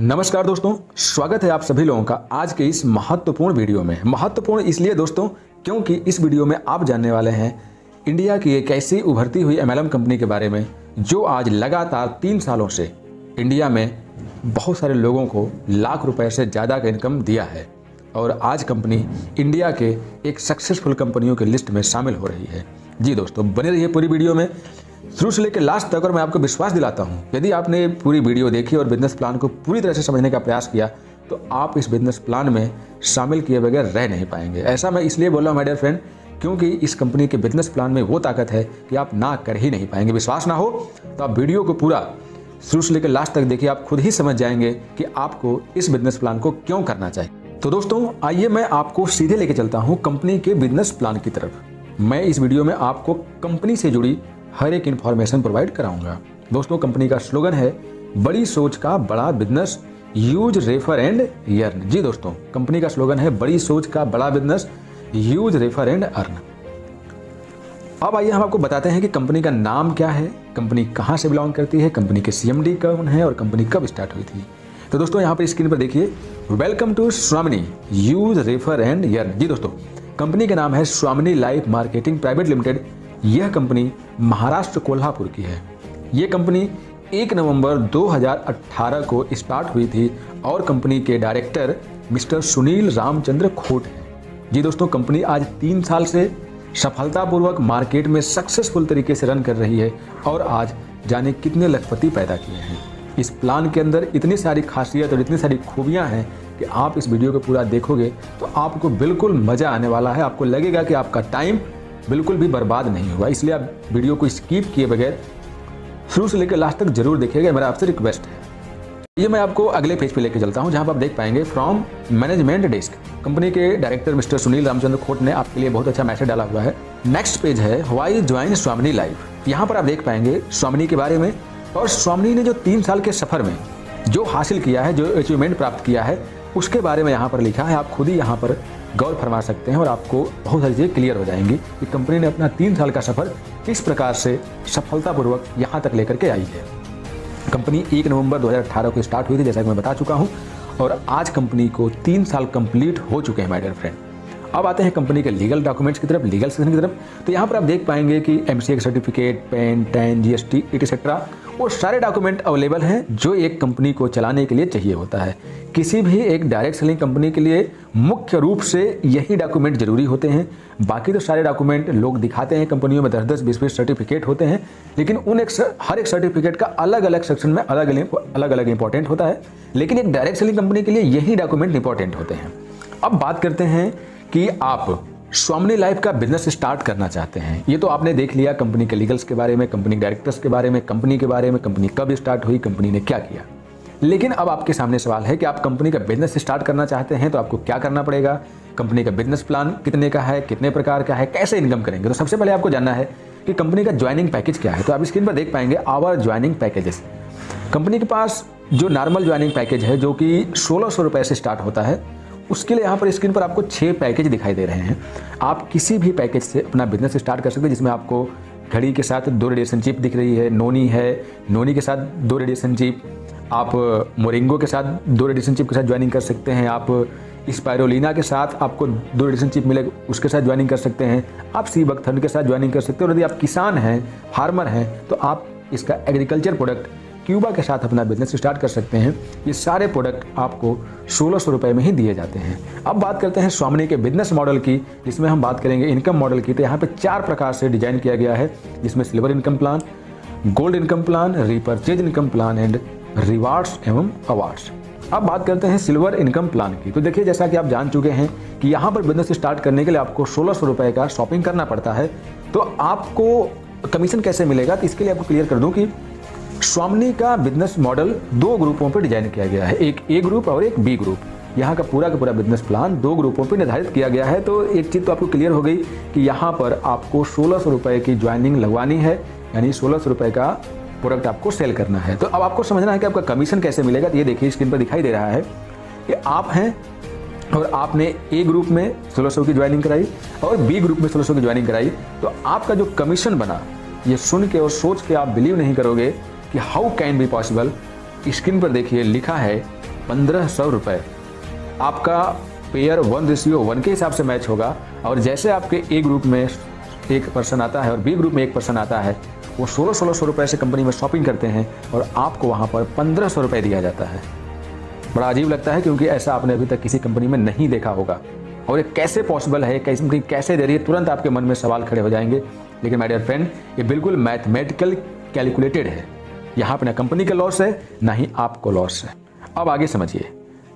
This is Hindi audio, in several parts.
नमस्कार दोस्तों, स्वागत है आप सभी लोगों का आज के इस महत्वपूर्ण वीडियो में। महत्वपूर्ण इसलिए दोस्तों क्योंकि इस वीडियो में आप जानने वाले हैं इंडिया की एक ऐसी उभरती हुई एमएलएम कंपनी के बारे में जो आज लगातार 3 सालों से इंडिया में बहुत सारे लोगों को लाख रुपए से ज़्यादा का इनकम दिया है और आज कंपनी इंडिया के एक सक्सेसफुल कंपनियों की लिस्ट में शामिल हो रही है। जी दोस्तों, बने रहिए पूरी वीडियो में शुरू से लेकर लास्ट तक। और मैं आपको विश्वास दिलाता हूं, यदि आपने पूरी वीडियो देखी और बिजनेस प्लान को पूरी तरह से समझने का प्रयास किया तो आप इस बिजनेस प्लान में शामिल किए बगैर रह नहीं पाएंगे। ऐसा मैं इसलिए बोल रहा हूं माय डियर फ्रेंड, क्योंकि इस कंपनी के बिजनेस प्लान में वो ताकत है कि आप ना कर ही नहीं पाएंगे। विश्वास ना हो तो आप वीडियो को पूरा शुरू से लेकर लास्ट तक देखिए, आप खुद ही समझ जाएंगे कि आपको इस बिजनेस प्लान को क्यों करना चाहिए। तो दोस्तों आइए मैं आपको सीधे लेके चलता हूँ कंपनी के बिजनेस प्लान की तरफ। मैं इस वीडियो में आपको कंपनी से जुड़ी हर एक इंफॉर्मेशन प्रोवाइड कराऊंगा। दोस्तों कंपनी का स्लोगन है बड़ी सोच का बड़ा business, use refer and earn. जी दोस्तों, कंपनी का स्लोगन है बड़ी सोच का बड़ा business, use refer and earn. अब आइए हम आपको बताते हैं कि कंपनी का नाम क्या है, कंपनी कहां से बिलोंग करती है, कंपनी के सीएमडी कौन है और कंपनी कब स्टार्ट हुई थी। तो दोस्तों यहाँ पर स्क्रीन पर देखिए, वेलकम टू स्वामिनी यूज रेफर एंड अर्न। जी दोस्तों, कंपनी का नाम है स्वामिनी लाइफ मार्केटिंग प्राइवेट लिमिटेड। यह कंपनी महाराष्ट्र कोल्हापुर की है। यह कंपनी 1 नवंबर 2018 को स्टार्ट हुई थी और कंपनी के डायरेक्टर मिस्टर सुनील रामचंद्र खोट हैं। जी दोस्तों, कंपनी आज 3 साल से सफलतापूर्वक मार्केट में सक्सेसफुल तरीके से रन कर रही है और आज जाने कितने लखपति पैदा किए हैं। इस प्लान के अंदर इतनी सारी खासियत और इतनी सारी खूबियां हैं कि आप इस वीडियो को पूरा देखोगे तो आपको बिल्कुल मज़ा आने वाला है। आपको लगेगा कि आपका टाइम बिल्कुल भी बर्बाद नहीं हुआ। इसलिए आप वीडियो को स्किप किए बगैर शुरू से लेकर लास्ट तक जरूर देखिएगा, मेरा आपसे रिक्वेस्ट है। ये मैं आपको अगले पेज पे लेके चलता हूं जहां पर आप देख पाएंगे फ्रॉम मैनेजमेंट डेस्क। कंपनी के डायरेक्टर मिस्टर सुनील रामचंद्र खोट ने आपके लिए बहुत अच्छा मैसेज डाला हुआ है। नेक्स्ट पेज है व्हाई ज्वाइन स्वामिनी लाइफ। यहाँ पर आप देख पाएंगे स्वामिनी के बारे में और स्वामिनी ने जो 3 साल के सफर में जो हासिल किया है, जो अचीवमेंट प्राप्त किया है, उसके बारे में यहाँ पर लिखा है। आप खुद ही यहाँ पर गौर फरमा सकते हैं और आपको बहुत सारी चीज़ें क्लियर हो जाएंगी कि कंपनी ने अपना 3 साल का सफर किस प्रकार से सफलतापूर्वक यहाँ तक लेकर के आई है। कंपनी 1 नवंबर 2018 को स्टार्ट हुई थी, जैसा कि मैं बता चुका हूँ, और आज कंपनी को 3 साल कंप्लीट हो चुके हैं माय डियर फ्रेंड। अब आते हैं कंपनी के लीगल डॉक्यूमेंट्स की तरफ, लीगल सेक्शन की तरफ। तो यहाँ पर आप देख पाएंगे कि एमसीए का certificate, pan, tan, GST etcetera वो सारे डॉक्यूमेंट अवेलेबल हैं जो एक कंपनी को चलाने के लिए चाहिए होता है। किसी भी एक डायरेक्ट सेलिंग कंपनी के लिए मुख्य रूप से यही डॉक्यूमेंट जरूरी होते हैं। बाकी तो सारे डॉक्यूमेंट लोग दिखाते हैं, कंपनियों में 10-10, 20-20 सर्टिफिकेट होते हैं, लेकिन हर एक सर्टिफिकेट का अलग अलग सेक्शन में अलग अलग इंपॉर्टेंट होता है। लेकिन एक डायरेक्ट सेलिंग कंपनी के लिए यही डॉक्यूमेंट इंपॉर्टेंट होते हैं। अब बात करते हैं कि आप स्वामिनी लाइफ का बिजनेस स्टार्ट करना चाहते हैं। ये तो आपने देख लिया कंपनी के लीगल्स के बारे में, कंपनी के डायरेक्टर्स के बारे में, कंपनी के बारे में, कंपनी कब स्टार्ट हुई, कंपनी ने क्या किया। लेकिन अब आपके सामने सवाल है कि आप कंपनी का बिजनेस स्टार्ट करना चाहते हैं तो आपको क्या करना पड़ेगा, कंपनी का बिजनेस प्लान कितने का है, कितने प्रकार का है, कैसे इनकम करेंगे। तो सबसे पहले आपको जानना है कि कंपनी का ज्वाइनिंग पैकेज क्या है। तो आप स्क्रीन पर देख पाएंगे आवर ज्वाइनिंग पैकेजेस। कंपनी के पास जो नॉर्मल ज्वाइनिंग पैकेज है जो कि 1600 रुपये से स्टार्ट होता है, उसके लिए यहाँ पर स्क्रीन पर आपको 6 पैकेज दिखाई दे रहे हैं। आप किसी भी पैकेज से अपना बिजनेस स्टार्ट कर सकते हैं, जिसमें आपको घड़ी के साथ 2 रेडिएशन चिप दिख रही है, नोनी है, नोनी के साथ 2 रेडिएशन चिप, आप मोरिंगो के साथ 2 रेडिएशन चिप के साथ ज्वाइनिंग कर सकते हैं, आप स्पायरोलिना के साथ आपको 2 रेडिएशन चिप मिलेगा उसके साथ ज्वाइनिंग कर सकते हैं, आप सी बकथर्न के साथ ज्वाइनिंग कर सकते हैं। और यदि आप किसान हैं, फार्मर हैं, तो आप इसका एग्रीकल्चर प्रोडक्ट क्यूबा के साथ अपना बिजनेस स्टार्ट कर सकते हैं। ये सारे प्रोडक्ट आपको 1600 रुपये में ही दिए जाते हैं। अब बात करते हैं स्वामिनी के बिजनेस मॉडल की, जिसमें हम बात करेंगे इनकम मॉडल की। तो यहाँ पे 4 प्रकार से डिजाइन किया गया है, जिसमें silver income plan, gold income plan, repurchase income plan and rewards एवं अवार्ड्स। अब बात करते हैं सिल्वर इनकम प्लान की। तो देखिए, जैसा कि आप जान चुके हैं कि यहाँ पर बिजनेस स्टार्ट करने के लिए आपको 1600 रुपये का शॉपिंग करना पड़ता है। तो आपको कमीशन कैसे मिलेगा, तो इसके लिए आपको क्लियर कर दूँ कि स्वामिनी का बिजनेस मॉडल 2 ग्रुपों पर डिजाइन किया गया है, एक ए ग्रुप और एक बी ग्रुप। यहाँ का पूरा बिजनेस प्लान 2 ग्रुपों पर निर्धारित किया गया है। तो एक चीज़ तो आपको क्लियर हो गई कि यहाँ पर आपको 1600 रुपये की ज्वाइनिंग लगवानी है, यानी 1600 रुपये का प्रोडक्ट आपको सेल करना है। तो अब आपको समझना है कि आपका कमीशन कैसे मिलेगा। तो ये देखिए स्क्रीन पर दिखाई दे रहा है कि आप हैं और आपने ए ग्रुप में 1600 की ज्वाइनिंग कराई और बी ग्रुप में 1600 की ज्वाइनिंग कराई, तो आपका जो कमीशन बना, ये सुन के और सोच के आप बिलीव नहीं करोगे कि how can be possible. Screen पर देखिए लिखा है 1500 रुपये आपका पेयर 1:1 के हिसाब से मैच होगा। और जैसे आपके ए ग्रुप में एक पर्सन आता है और बी ग्रुप में एक पर्सन आता है, वो 1600 रुपये से कंपनी में शॉपिंग करते हैं और आपको वहाँ पर 1500 रुपये दिया जाता है। बड़ा अजीब लगता है क्योंकि ऐसा आपने अभी तक किसी कंपनी में नहीं देखा होगा। और ये कैसे पॉसिबल है, कैसे कंपनी कैसे दे रही है, तुरंत आपके मन में सवाल खड़े हो जाएंगे। लेकिन माय डियर फ्रेंड, ये बिल्कुल मैथमेटिकल कैलकुलेटेड है। यहाँ पे ना कंपनी का लॉस है ना ही आपको लॉस है। अब आगे समझिए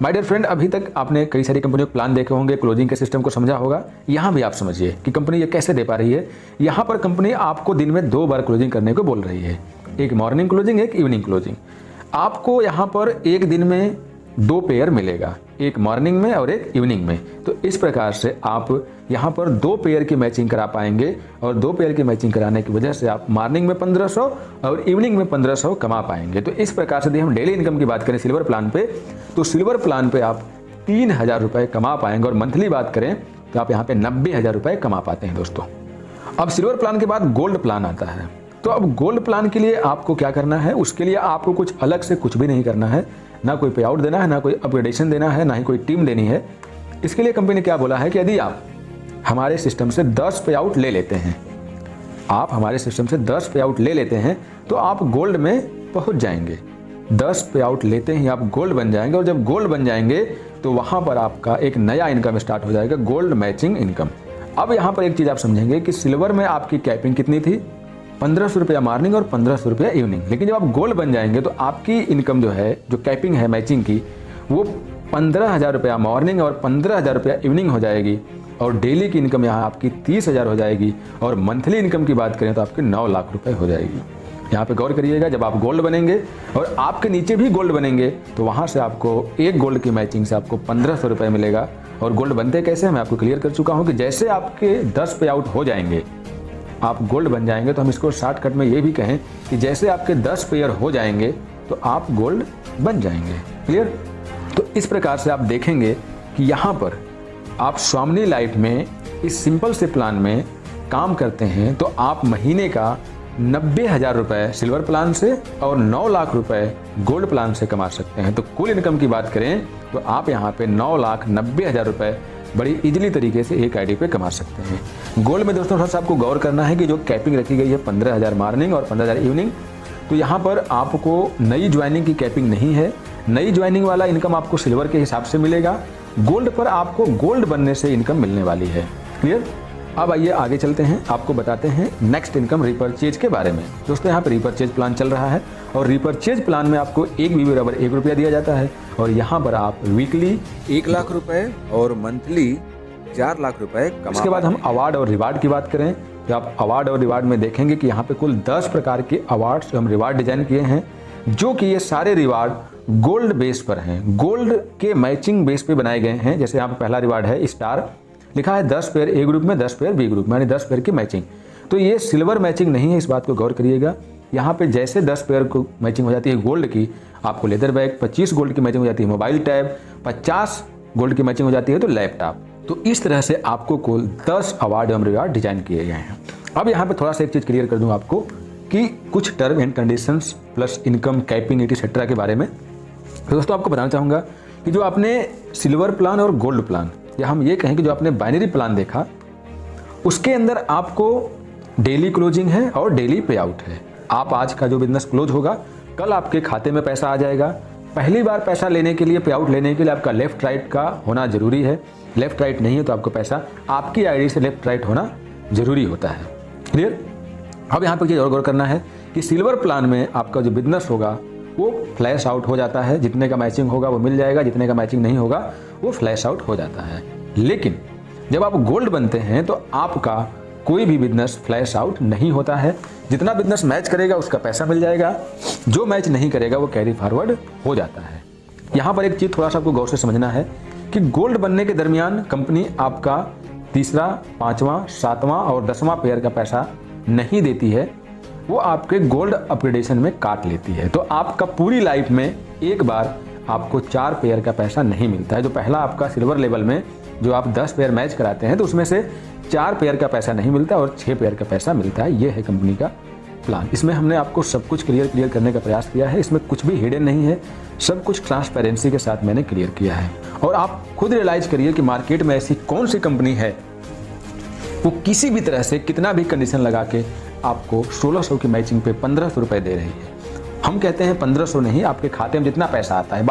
माय डियर फ्रेंड, अभी तक आपने कई सारी कंपनियों के प्लान देखे होंगे, क्लोजिंग के सिस्टम को समझा होगा। यहाँ भी आप समझिए कि कंपनी ये कैसे दे पा रही है। यहाँ पर कंपनी आपको दिन में 2 बार क्लोजिंग करने को बोल रही है, एक मॉर्निंग क्लोजिंग, एक इवनिंग क्लोजिंग। आपको यहाँ पर एक दिन में 2 पेयर मिलेगा, एक मॉर्निंग में और एक इवनिंग में। तो इस प्रकार से आप यहाँ पर 2 पेयर की मैचिंग करा पाएंगे और 2 पेयर की मैचिंग कराने की वजह से आप मॉर्निंग में 1500 और इवनिंग में 1500 कमा पाएंगे। तो इस प्रकार से यदि हम डेली इनकम की बात करें सिल्वर प्लान पे, तो सिल्वर प्लान पे आप 3000 रुपये कमा पाएंगे। और मंथली बात करें तो आप यहाँ पे 90,000 रुपये कमा पाते हैं दोस्तों। अब सिल्वर प्लान के बाद गोल्ड प्लान आता है। तो अब गोल्ड प्लान के लिए आपको क्या करना है, उसके लिए आपको कुछ अलग से कुछ भी नहीं करना है, ना कोई पे आउट देना है, ना कोई अपग्रेडेशन देना है, ना ही कोई टीम देनी है। इसके लिए कंपनी ने क्या बोला है कि यदि आप हमारे सिस्टम से 10 पे आउट ले लेते हैं, आप हमारे सिस्टम से 10 पे आउट ले लेते हैं तो आप गोल्ड में पहुंच जाएंगे। 10 पे आउट लेते ही आप गोल्ड बन जाएंगे। और जब गोल्ड बन जाएंगे तो वहां पर आपका एक नया इनकम स्टार्ट हो जाएगा, गोल्ड मैचिंग इनकम। अब यहाँ पर एक चीज़ आप समझेंगे कि सिल्वर में आपकी कैपिंग कितनी थी, 1500 रुपया मॉर्निंग और 1500 रुपया इवनिंग। लेकिन जब आप गोल्ड बन जाएंगे तो आपकी इनकम जो है, जो कैपिंग है मैचिंग की, वो 15,000 रुपया मॉर्निंग और 15,000 रुपया इवनिंग हो जाएगी। और डेली की इनकम यहाँ आपकी 30,000 हो जाएगी। और मंथली इनकम की बात करें तो आपकी 9 लाख रुपए हो जाएगी। यहाँ पे गौर करिएगा, जब आप गोल्ड बनेंगे और आपके नीचे भी गोल्ड बनेंगे तो वहाँ से आपको एक गोल्ड की मैचिंग से आपको 1500 रुपये मिलेगा। और गोल्ड बनते कैसे, मैं आपको क्लियर कर चुका हूँ कि जैसे आपके 10 पे आउट हो जाएंगे आप गोल्ड बन जाएंगे। तो हम इसको शॉर्टकट में ये भी कहें कि जैसे आपके 10 पेयर हो जाएंगे तो आप गोल्ड बन जाएंगे। क्लियर? तो इस प्रकार से आप देखेंगे कि यहाँ पर आप स्वामिनी लाइफ में इस सिंपल से प्लान में काम करते हैं तो आप महीने का 90,000 रुपये सिल्वर प्लान से और 9 लाख रुपए गोल्ड प्लान से कमा सकते हैं। तो कुल इनकम की बात करें तो आप यहाँ पे 9,90,000 रुपये बड़ी इजीली तरीके से एक आईडी पे कमा सकते हैं। गोल्ड में दोस्तों थोड़ा सा आपको गौर करना है कि जो कैपिंग रखी गई है 15,000 मॉर्निंग और 15,000 इवनिंग, तो यहाँ पर आपको नई ज्वाइनिंग की कैपिंग नहीं है। नई ज्वाइनिंग वाला इनकम आपको सिल्वर के हिसाब से मिलेगा। गोल्ड पर आपको गोल्ड बनने से इनकम मिलने वाली है। क्लियर? अब आइए आगे चलते हैं, आपको बताते हैं नेक्स्ट इनकम रिपर्चेज के बारे में। दोस्तों यहाँ पर रिपर्चेज प्लान चल रहा है और रिपर्चेज प्लान में आपको 1 BB बराबर 1 रुपया दिया जाता है। और यहाँ पर आप वीकली 1 लाख रुपए और मंथली 4 लाख रुपए कमा। इसके बाद हम अवार्ड और रिवार्ड की बात करें तो आप अवार्ड और रिवार्ड में देखेंगे कि यहाँ पे कुल 10 प्रकार के अवार्ड्स हम रिवार्ड डिजाइन किए हैं, जो कि ये सारे रिवार्ड गोल्ड बेस पर हैं, गोल्ड के मैचिंग बेस पे बनाए गए हैं। जैसे यहाँ पे पहला रिवार्ड है स्टार, लिखा है 10 पेयर ए ग्रुप में 10 पेयर बी ग्रुप में, यानी 10 पेयर की मैचिंग। तो ये सिल्वर मैचिंग नहीं है, इस बात को गौर करिएगा। यहाँ पे जैसे 10 पेयर को मैचिंग हो जाती है गोल्ड की, आपको लेदर बैग, 25 गोल्ड की मैचिंग हो जाती है मोबाइल टैब, 50 गोल्ड की मैचिंग हो जाती है तो लैपटॉप। तो इस तरह से आपको कुल 10 अवार्ड एवं रिवार्ड डिजाइन किए गए हैं। अब यहाँ पे थोड़ा सा एक चीज़ क्लियर कर दूँ आपको कि कुछ term and conditions plus income capping etcetera के बारे में। तो दोस्तों आपको बताना चाहूँगा कि जो आपने सिल्वर प्लान और गोल्ड प्लान, या हम ये कहें कि जो आपने बाइनरी प्लान देखा, उसके अंदर आपको डेली क्लोजिंग है और डेली पे आउट है। आप आज का जो बिजनेस क्लोज होगा कल आपके खाते में पैसा आ जाएगा। पहली बार पैसा लेने के लिए, पे आउट लेने के लिए आपका लेफ्ट राइट का होना जरूरी है। लेफ्ट राइट नहीं है तो आपको पैसा आपकी आईडी से लेफ्ट राइट होना जरूरी होता है। क्लियर? अब यहाँ पर चीज़ और गौर करना है कि सिल्वर प्लान में आपका जो बिजनेस होगा वो फ्लैश आउट हो जाता है, जितने का मैचिंग होगा वो मिल जाएगा, जितने का मैचिंग नहीं होगा वो फ्लैश आउट हो जाता है। लेकिन जब आप गोल्ड बनते हैं तो आपका कोई भी बिजनेस फ्लैश आउट नहीं होता है। जितना बिजनेस मैच करेगा उसका पैसा मिल जाएगा, जो मैच नहीं करेगा वो कैरी फॉरवर्ड हो जाता है। यहाँ पर एक चीज़ थोड़ा सा आपको गौर से समझना है कि गोल्ड बनने के दरमियान कंपनी आपका तीसरा, 5वां, 7वां और 10वां पेयर का पैसा नहीं देती है, वो आपके गोल्ड अपग्रेडेशन में काट लेती है। तो आपका पूरी लाइफ में एक बार आपको 4 पेयर का पैसा नहीं मिलता है। जो पहला आपका सिल्वर लेवल में जो आप 10 पेयर मैच कराते हैं तो उसमें से 4 पेयर का पैसा नहीं मिलता और 6 पेयर का पैसा मिलता है। ये है कंपनी का प्लान। इसमें हमने आपको सब कुछ क्लियर करने का प्रयास किया है। इसमें कुछ भी हिडन नहीं है, सब कुछ ट्रांसपेरेंसी के साथ मैंने क्लियर किया है। और आप खुद रियलाइज करिए कि मार्केट में ऐसी कौन सी कंपनी है वो किसी भी तरह से कितना भी कंडीशन लगा के आपको 1600 की मैचिंग पे 1500 रुपये दे रही है। हम कहते हैं 1500 नहीं, आपके खाते में जितना पैसा आता है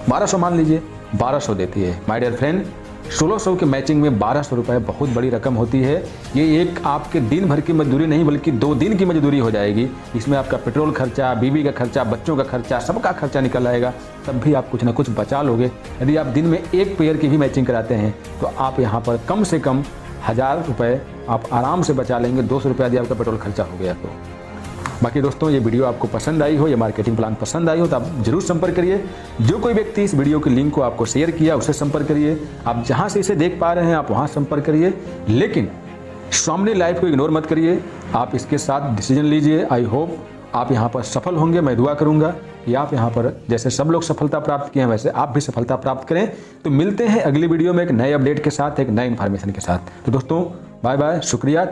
1200 मान लीजिए, 1200 देती है। माय डियर फ्रेंड, 1600 की मैचिंग में 1200 रुपये बहुत बड़ी रकम होती है। ये एक आपके दिन भर की मजदूरी नहीं बल्कि 2 दिन की मजदूरी हो जाएगी। इसमें आपका पेट्रोल खर्चा, बीवी का खर्चा, बच्चों का खर्चा, सबका खर्चा निकल आएगा, तब भी आप कुछ ना कुछ बचा लोगे। यदि आप दिन में एक पेयर की भी मैचिंग कराते हैं तो आप यहाँ पर कम से कम 1000 रुपये आप आराम से बचा लेंगे। 200 रुपये यदि आपका पेट्रोल खर्चा हो गया तो। बाकी दोस्तों, ये वीडियो आपको पसंद आई हो, ये मार्केटिंग प्लान पसंद आई हो तो आप जरूर संपर्क करिए। जो कोई व्यक्ति इस वीडियो के लिंक को आपको शेयर किया उससे संपर्क करिए। आप जहां से इसे देख पा रहे हैं आप वहां संपर्क करिए, लेकिन स्वामी लाइफ को इग्नोर मत करिए। आप इसके साथ डिसीजन लीजिए। आई होप आप यहाँ पर सफल होंगे। मैं दुआ करूँगा कि आप यहाँ पर जैसे सब लोग सफलता प्राप्त किए हैं वैसे आप भी सफलता प्राप्त करें। तो मिलते हैं अगली वीडियो में एक नए अपडेट के साथ, एक नए इन्फॉर्मेशन के साथ। तो दोस्तों, बाय बाय, शुक्रिया।